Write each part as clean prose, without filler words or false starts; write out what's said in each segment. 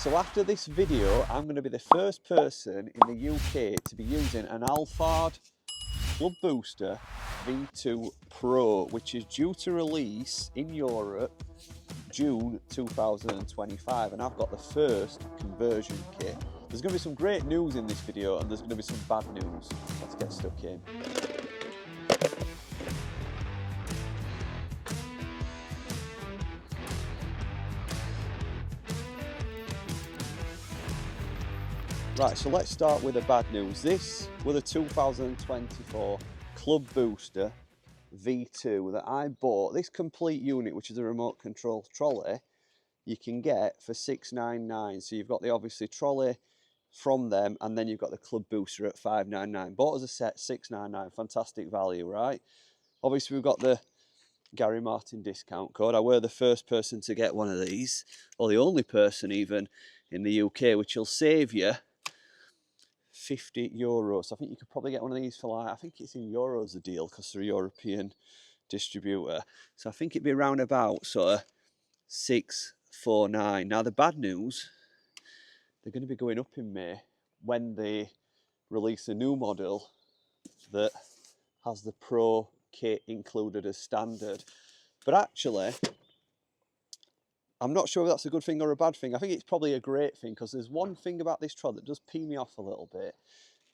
So after this video, I'm going to be the first person in the UK to be using an Alphard Club Booster V2 Pro, which is due to release in Europe June 2025, and I've got the first conversion kit. There's going to be some great news in this video, and there's going to be some bad news. Let's get stuck in. Right, so let's start with the bad news. This was a 2024 Club Booster V2 that I bought. This complete unit, which is a remote control trolley, you can get for $699. So you've got the obviously trolley from them, and then you've got the Club Booster at $599. Bought as a set, $699. Fantastic value, right? Obviously we've got the Gary Martin discount code. I were the first person to get one of these, or the only person even in the UK, which will save you €50. So I think you could probably get one of these for like, I think it's in euros the deal because they're a European distributor. So I think it'd be around about sort of $649. Now the bad news, they're going to be going up in May when they release a new model that has the Pro kit included as standard. But actually, I'm not sure if that's a good thing or a bad thing. I think it's probably a great thing, because there's one thing about this trolley that does pee me off a little bit,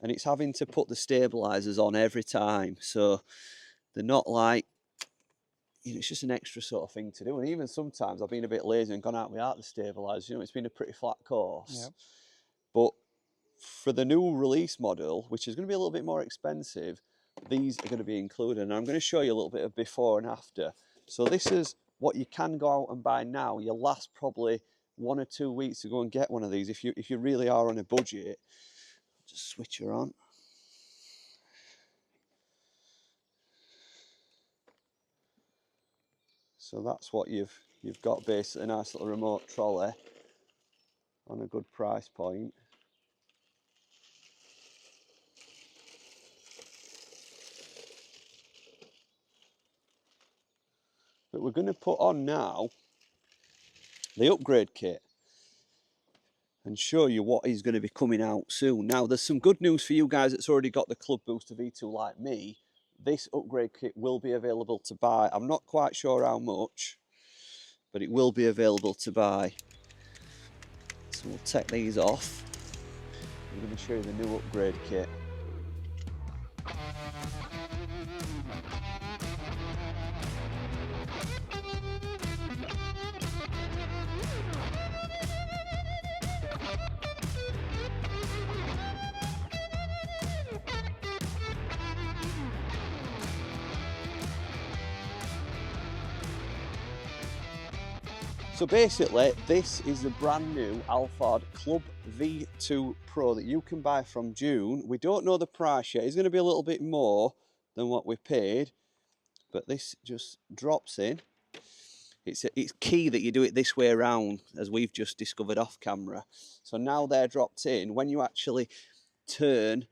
and it's having to put the stabilisers on every time. So they're not like, you know, it's just an extra sort of thing to do. And even sometimes I've been a bit lazy and gone out without the stabilisers. You know, it's been a pretty flat course. Yep. But for the new release model, which is going to be a little bit more expensive, these are going to be included. And I'm going to show you a little bit of before and after. So this is what you can go out and buy now. You'll last probably 1 or 2 weeks to go and get one of these if you really are on a budget. Just switch her on. So that's what you've got, basically a nice little remote trolley on a good price point. But we're going to put on now the upgrade kit and show you what is going to be coming out soon. Now there's some good news for you guys that's already got the Club Booster V2 like me. This upgrade kit will be available to buy. I'm not quite sure how much, but it will be available to buy. So we'll take these off. I'm going to show you the new upgrade kit. So basically, this is the brand new Alphard Club V2 Pro that you can buy from June. We don't know the price yet. It's going to be a little bit more than what we paid, but this just drops in. It's key that you do it this way around, as we've just discovered off camera. So now they're dropped in. When you actually turn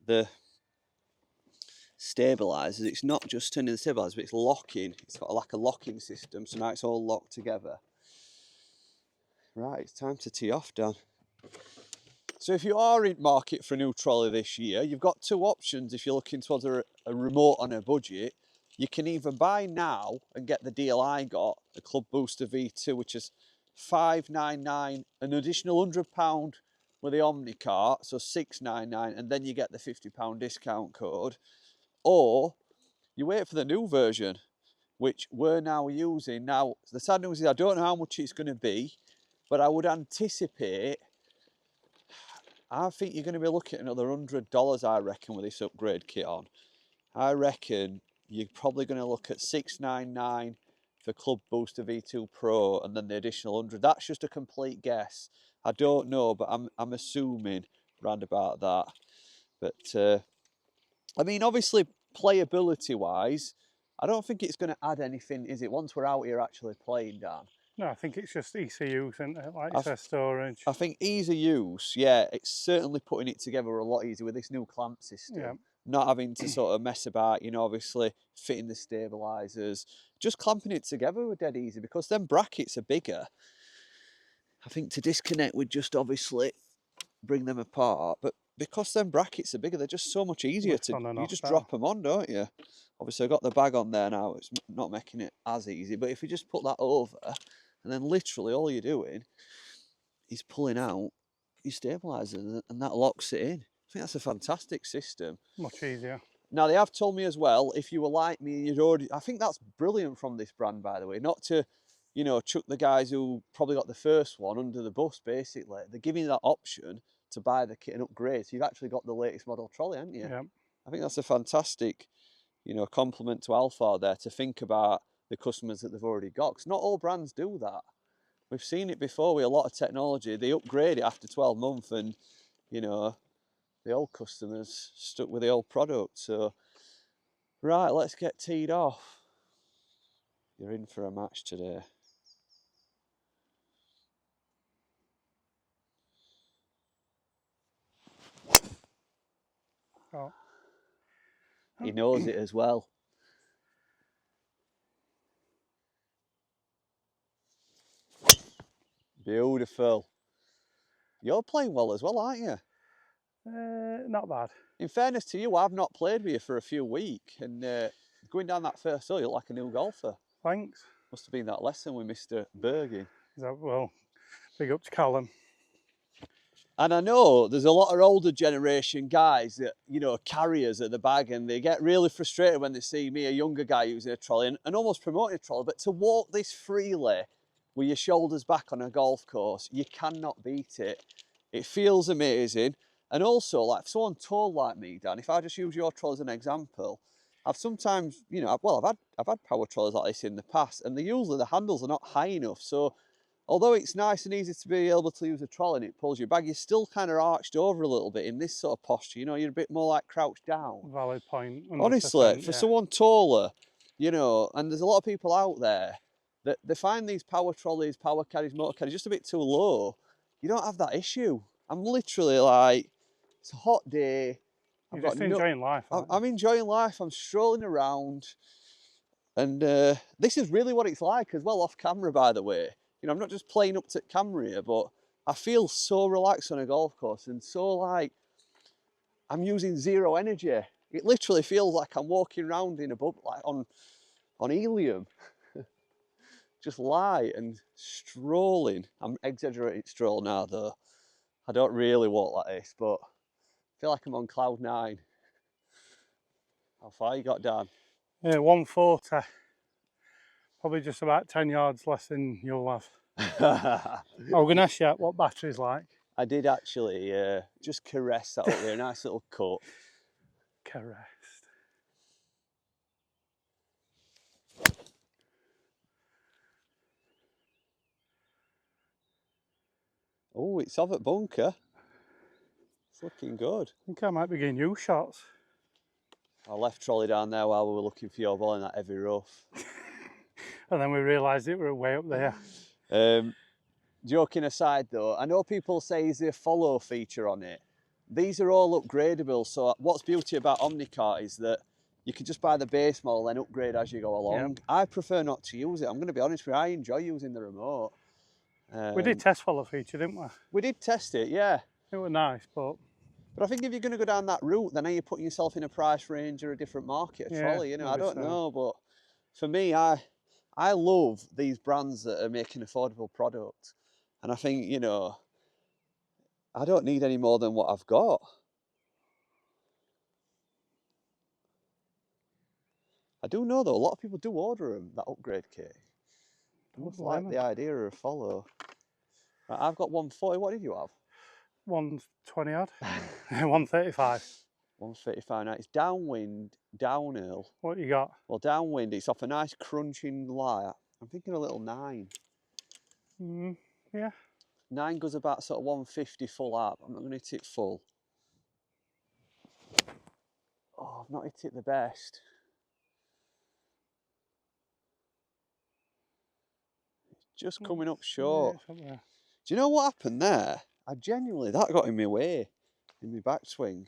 the stabilizers, it's not just turning the stabilizers, but it's locking. It's got like a locking system, so now it's all locked together. Right, it's time to tee off, Dan. So if you are in market for a new trolley this year, you've got two options. If you're looking towards a remote on a budget, you can either buy now and get the deal I got, the Club Booster V2, which is $599, an additional £100 with the Omni cart, so $699, and then you get the £50 discount code. Or you wait for the new version, which we're now using. Now, the sad news is I don't know how much it's going to be, but I would anticipate, I think you're going to be looking at another $100, I reckon, with this upgrade kit on. I reckon you're probably going to look at $699 for Club Booster V2 Pro, and then the additional 100. That's just a complete guess. I don't know, but I'm assuming round about that. But I mean, obviously, playability-wise, I don't think it's going to add anything, is it, once we're out here actually playing, Dan? No, I think it's just ECU, isn't it? Like you said, storage. I think ease of use, yeah, it's certainly putting it together a lot easier with this new clamp system. Yeah. Not having to sort of mess about, you know, obviously fitting the stabilisers. Just clamping it together were dead easy, because them brackets are bigger. I think to disconnect would just obviously bring them apart, but because them brackets are bigger, they're just so much easier Lift to, on and you off just that. drop them on, don't you? Obviously I've got the bag on there now, it's not making it as easy, but if you just put that over, and then literally all you're doing is pulling out your stabiliser, and that locks it in. I think that's a fantastic system. Much easier. Now, they have told me as well, if you were like me and you'd already... I think that's brilliant from this brand, by the way, not to, you know, chuck the guys who probably got the first one under the bus, basically. They're giving you that option to buy the kit and upgrade, so you've actually got the latest model trolley, haven't you? Yeah. I think that's a fantastic, you know, compliment to Alphard there, to think about the customers that they've already got, because not all brands do that. We've seen it before with a lot of technology. They upgrade it after 12 months and, you know, the old customers stuck with the old product. So, right, let's get teed off. You're in for a match today. Oh. He knows it as well. Beautiful. You're playing well as well, aren't you? Not bad. In fairness to you, I've not played with you for a few weeks, and going down that first hole, you look like a new golfer. Thanks. Must have been that lesson with Mr. Bergin. Well, big up to Callum. And I know there's a lot of older generation guys that, you know, carriers at the bag, and they get really frustrated when they see me, a younger guy using a trolley and almost promoting a trolley. But to walk this freely with your shoulders back on a golf course, you cannot beat it. It feels amazing. And also, like, if someone tall like me, Dan, if I just use your trolley as an example, I've sometimes, you know, I've had power trolleys like this in the past, and usually the handles are not high enough. So although it's nice and easy to be able to use a trolley and it pulls your bag, you're still kind of arched over a little bit in this sort of posture. You know, you're a bit more like crouched down. Valid point. Honestly, for yeah. someone taller, you know, and there's a lot of people out there that they find these power trolleys, power carriers, motor carriers just a bit too low. You don't have that issue. I'm literally like, it's a hot day. You're just enjoying life, aren't you? I'm enjoying life. I'm strolling around. And this is really what it's like as well, off camera, by the way. You know, I'm not just playing up to camera here, but I feel so relaxed on a golf course and so like I'm using zero energy. It literally feels like I'm walking around in a bubble, like on helium. Just light and strolling. I'm exaggerating stroll now, though. I don't really walk like this, but I feel like I'm on cloud 9. How far you got, Dan? 140. Probably just about 10 yards less than you'll have. I was going to ask you what battery's like. I did actually just caress that up there, a nice little cut. Caressed. Oh, it's off at bunker. It's looking good. I think I might be getting you shots. I left trolley down there while we were looking for your ball in that heavy rough. And then we realised it were way up there. Joking aside though, I know people say is there a follow feature on it. These are all upgradable, so what's beauty about Omnicart is that you can just buy the base model then upgrade as you go along. Yep. I prefer not to use it. I'm going to be honest with you, I enjoy using the remote. We did test follow feature, didn't we? We did test it, yeah. It was nice, but I think if you're going to go down that route, then are you putting yourself in a price range or a different market, a trolley? You know, I don't know, but for me, I love these brands that are making affordable products. And I think, you know, I don't need any more than what I've got. I do know though, a lot of people do order them, that upgrade kit. I must like the idea of a follow. Right, I've got 140, what did you have? 120 odd. 135. 135, now it's downwind, downhill. What you got? Well, downwind, it's off a nice crunching light. I'm thinking a little 9. Yeah. 9 goes about sort of 150 full up. I'm not going to hit it full. Oh, I've not hit it the best. It's just coming up short. Yeah, it's up there. Do you know what happened there? I genuinely, that got in my way, in my backswing.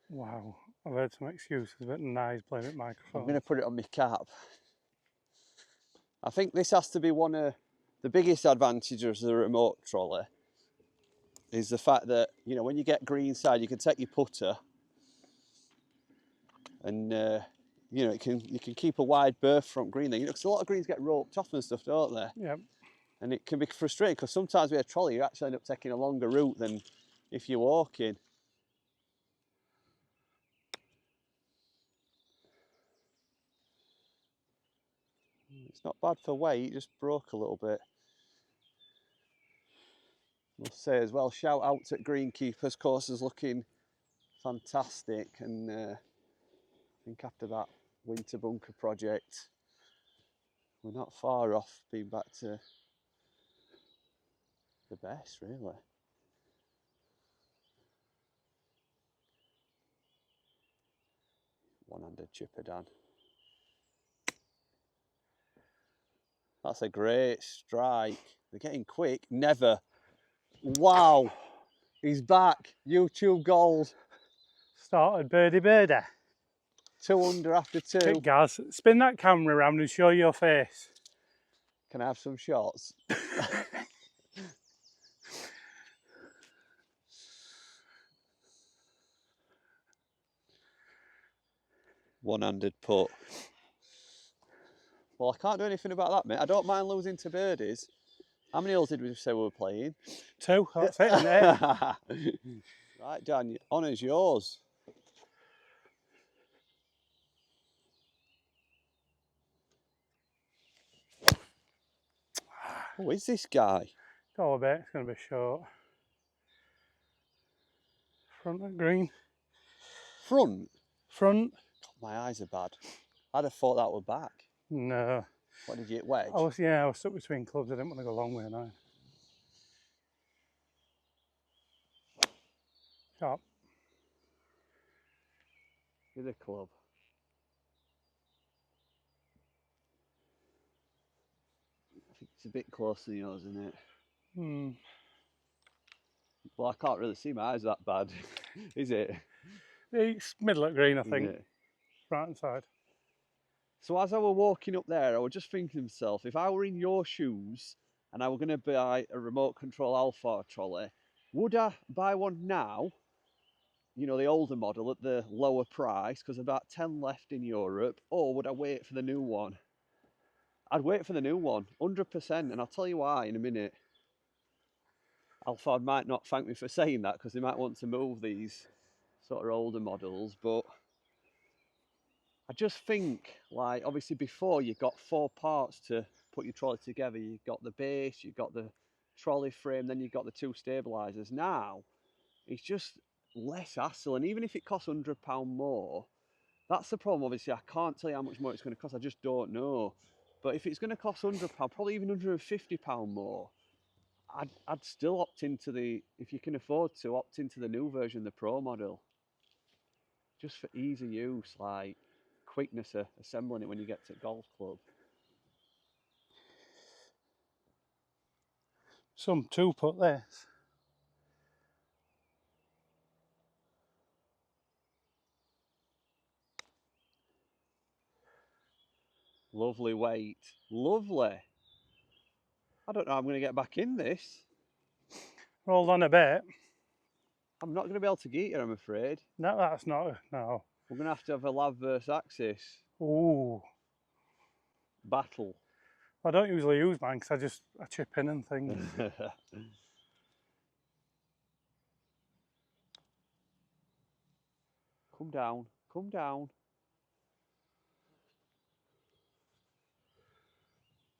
Wow, I've heard some excuses about Nice playing at microphone. I'm going to put it on my cap. I think this has to be one of the biggest advantage of the remote trolley is the fact that, you know, when you get greenside, you can take your putter and, you know, you can keep a wide berth from green there. You know, because a lot of greens get roped off and stuff, don't they? Yeah. And it can be frustrating because sometimes with a trolley, you actually end up taking a longer route than if you're walking. It's not bad for weight, it just broke a little bit. Must say as well, shout out to greenkeepers, course is looking fantastic, and I think after that winter bunker project, we're not far off being back to the best, really. One-handed chipper down. That's a great strike. They're getting quick. Never. Wow. He's back. YouTube gold. Started birdie. 2 under after 2. Quick, Gaz. Spin that camera around and show your face. Can I have some shots? One-handed putt. Well, I can't do anything about that, mate. I don't mind losing to birdies. How many holes did we say we were playing? 2, that's it, isn't it? Right, Dan, honour's yours. Who is this guy? Go a bit, it's going to be short. Front of green. Front? Front. God, my eyes are bad. I'd have thought that were back. No. What did you hit, wedge? I was stuck between clubs. I didn't want to go long way now. Sharp. With a club. I think it's a bit closer than yours, isn't it? Hmm. Well, I can't really see my eyes that bad, is it? It's middle at green, I Is think. it? Right hand side. So as I were walking up there, I was just thinking to myself, if I were in your shoes and I were going to buy a remote control Alphard trolley, would I buy one now, you know, the older model at the lower price, because about 10 left in Europe, or would I wait for the new one? I'd wait for the new one, 100%, and I'll tell you why in a minute. Alphard might not thank me for saying that, because they might want to move these sort of older models, but I just think, like, obviously before you got 4 parts to put your trolley together. You've got the base, you've got the trolley frame, then you've got the 2 stabilisers. Now, it's just less hassle, and even if it costs £100 more, that's the problem. Obviously, I can't tell you how much more it's going to cost, I just don't know. But if it's going to cost £100, probably even £150 more, I'd still opt into the, if you can afford to, opt into the new version, the Pro model. Just for easy use, like quickness of assembling it when you get to golf club. Some 2 put this. Lovely weight. Lovely. I don't know how I'm going to get back in this. Rolled on a bit. I'm not going to be able to get it, I'm afraid. No, that's not. No. We're going to have a lav versus axis Ooh. battle. I don't usually use mine because I chip in and things. Come down. Come down.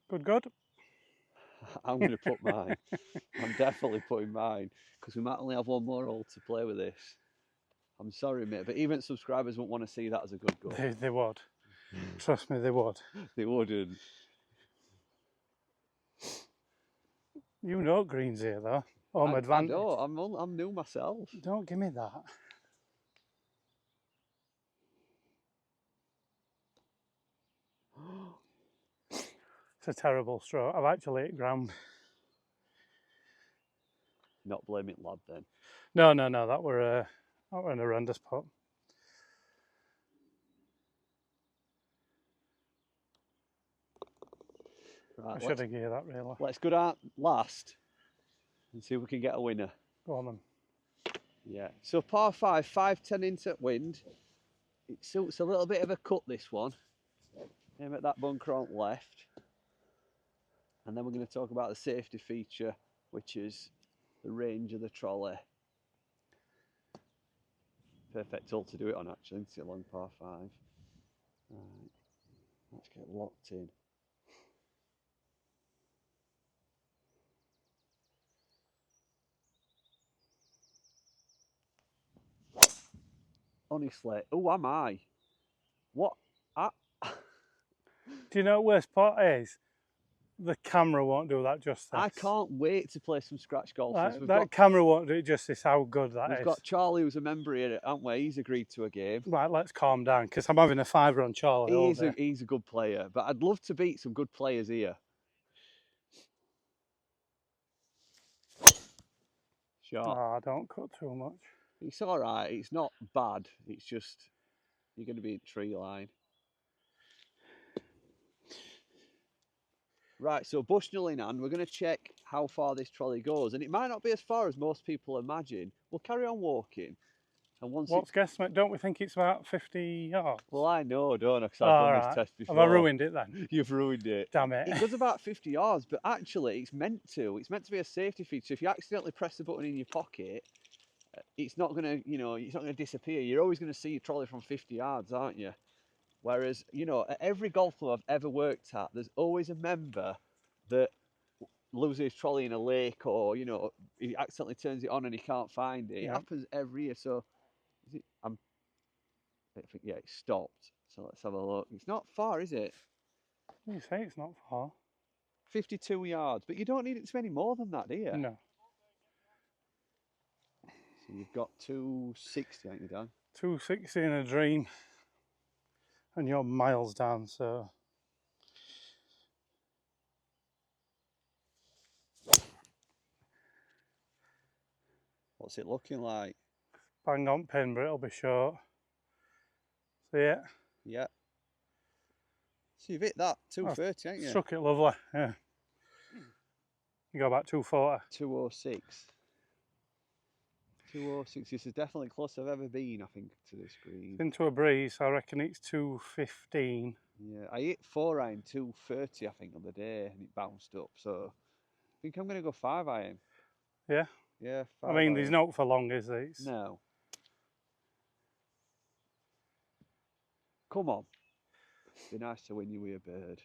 Good. I'm going to put mine. I'm definitely putting mine, because we might only have 1 more hole to play with this. I'm sorry, mate, but even subscribers won't want to see that as a good goal. They would. Trust me, they would. They wouldn't. You know greens here, though. Home advantage. I know, I'm new myself. Don't give me that. It's a terrible stroke. I've actually hit ground. Not blaming lad then. No, that were an horrendous putt. Right, I should have geared that really. let's go down last and see if we can get a winner. Go on then. Yeah. So par 5, 510 into wind. It suits a little bit of a cut, this one. Aim at that bunker on left. And then we're going to talk about the safety feature, which is the range of the trolley. Perfect hole to do it on, actually. It's a long par 5. Right. Let's get locked in. Honestly, who am I? What? Do you know what worst part is? The camera won't do that justice. I can't wait to play some scratch golfers. That camera won't do it justice how good that is. We've got Charlie, who's a member here, haven't we? He's agreed to a game. Right, let's calm down, because I'm having a fiver on Charlie. He's a good player, but I'd love to beat some good players here. Shot. Oh, don't cut too much. It's all right. It's not bad. It's just you're going to be in tree line. Right, so Bushnell in hand, we're going to check how far this trolley goes. And it might not be as far as most people imagine. We'll carry on walking. And What's guesstimate? Don't we think it's about 50 yards? Well, I know, don't I? Because I've done this test before. Have I ruined it then? You've ruined it. Damn it. It goes about 50 yards, but actually it's meant to. It's meant to be a safety feature. If you accidentally press the button in your pocket, it's not going to, it's not going to disappear. You're always going to see your trolley from 50 yards, aren't you? Whereas, at every golf club I've ever worked at, there's always a member that loses his trolley in a lake, or, he accidentally turns it on and he can't find it. It happens every year. So, I think, it stopped. So let's have a look. It's not far, is it? You say it's not far. 52 yards, but you don't need it to be any more than that, do you? No. So you've got 260, haven't you, Dan? 260 in a dream. And you're miles down, so. What's it looking like? Bang on pin, but it'll be short. See it? Yeah. So you've hit that 230, haven't you? Struck it lovely, yeah. You go about 240. 206. 206. This is definitely the closest I've ever been, I think, to this green. Into a breeze, I reckon it's 215. Yeah, I hit 4-iron 230, I think, on the day, and it bounced up. So I think I'm going to go 5-iron. Yeah? Yeah, 5 I mean, iron. there's no for long, is there? No. Come on. Be nice to win you with a bird.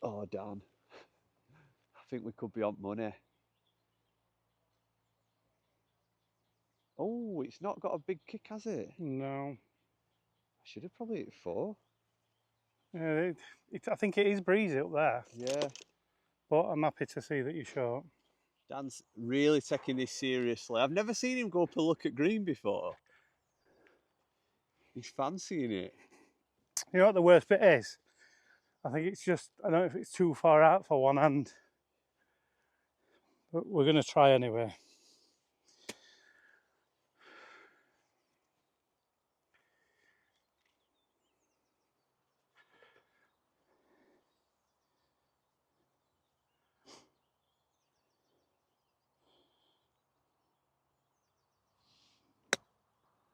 Oh, Dan. I think we could be on money. Oh, it's not got a big kick, has it? No. I should have probably hit 4. Yeah, I think it is breezy up there. Yeah. But I'm happy to see that you're short. Dan's really taking this seriously. I've never seen him go up a look at green before. He's fancying it. You know what the worst bit is? I think it's just, I don't know if it's too far out for one hand. But we're going to try anyway.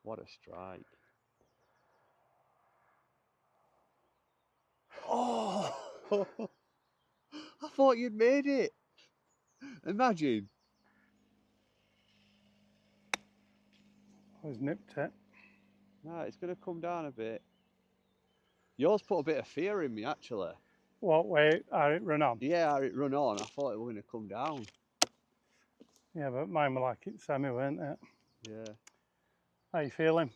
What a strike. Oh! I thought you'd made it. Imagine. I've nipped it. Right, it's going to come down a bit. Yours put a bit of fear in me, actually. What way are it run on? Yeah, it run on. I thought it was going to come down. Yeah, but mine were like it semi, weren't it? Yeah. How you feeling?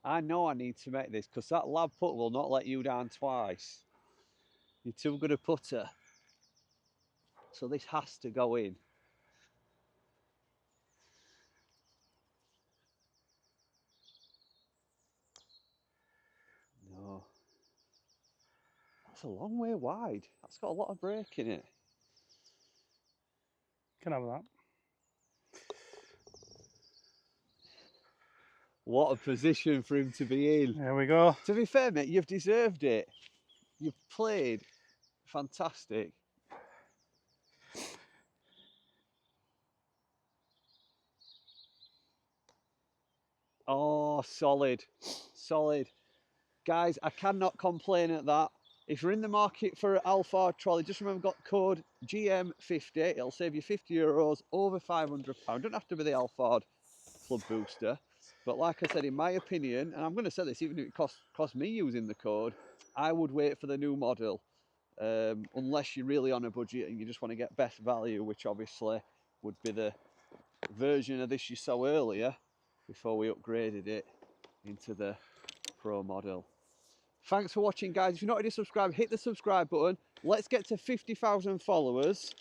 I know I need to make this, because that lab putt will not let you down twice. You're too good a putter. So this has to go in. No. That's a long way wide. That's got a lot of break in it. Can have that. What a position for him to be in. There we go. To be fair, mate, you've deserved it. You've played fantastic. Oh, solid, solid. Guys, I cannot complain at that. If you're in the market for an Alphard trolley, just remember, got code GM50. It'll save you €50 over £500. Don't have to be the Alphard Club Booster. But like I said, in my opinion, and I'm going to say this, even if it cost me using the code, I would wait for the new model. Unless you're really on a budget and you just want to get best value, which obviously would be the version of this you saw earlier before we upgraded it into the Pro model. Thanks for watching, guys. If you're not already subscribed, hit the subscribe button. Let's get to 50,000 followers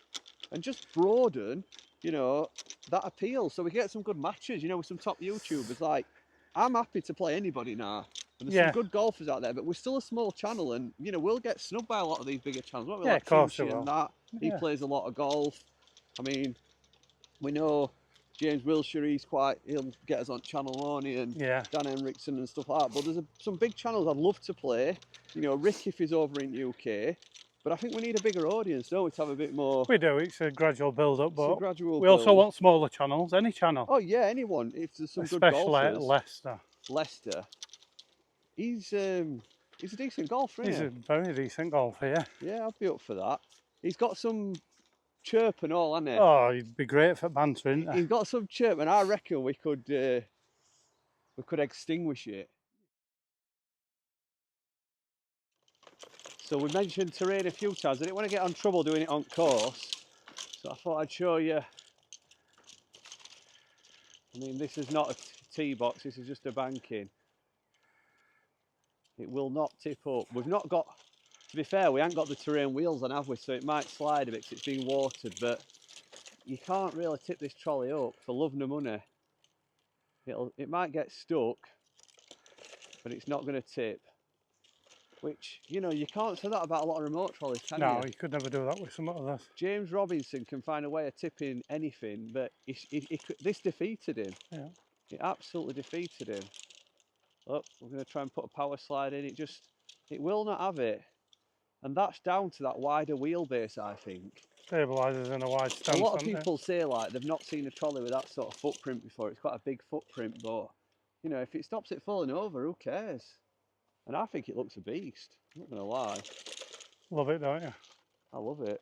and just broaden, you know, that appeal so we get some good matches, you know, with some top YouTubers. Like, I'm happy to play anybody now. And there's some good golfers out there, but we're still a small channel and, you know, we'll get snubbed by a lot of these bigger channels. Won't we? Yeah, Like of course Kimchi and that. He plays a lot of golf. I mean, we know James Wilshire, he'll get us on channel, won't he? And Dan Henriksen and stuff like that. But there's some big channels I'd love to play. You know, Rick if he's over in UK. But I think we need a bigger audience, don't we, to have a bit more... We do, it's a gradual build-up, but we build. also want smaller channels, any channel. Oh yeah, anyone, if there's some especially good golfers. Leicester. Leicester. He's a decent golfer, isn't he? He's a very decent golfer, yeah. Yeah, I'd be up for that. He's got some chirp and all, hasn't he? Oh, he'd be great for bantering. He's got some chirp, and I reckon we could extinguish it. So we mentioned terrain a few times. I didn't want to get on trouble doing it on course, so I thought I'd show you. I mean, this is not a tee box, this is just a banking. It will not tip up. We've not got, to be fair, we haven't got the terrain wheels on, have we? So it might slide a bit because it's been watered, but you can't really tip this trolley up for love nor money. It might get stuck, but it's not going to tip. Which, you know, you can't say that about a lot of remote trolleys, can you? No, you could never do that with some of this. James Robinson can find a way of tipping anything, but this defeated him. Yeah. It absolutely defeated him. Oh, we're going to try and put a power slide in. It will not have it. And that's down to that wider wheelbase, I think. Stabilisers in a wide stance. A lot of people say, like, they've not seen a trolley with that sort of footprint before. It's quite a big footprint, but, you know, if it stops it falling over, who cares? And I think it looks a beast. I'm not going to lie. Love it, don't you? I love it.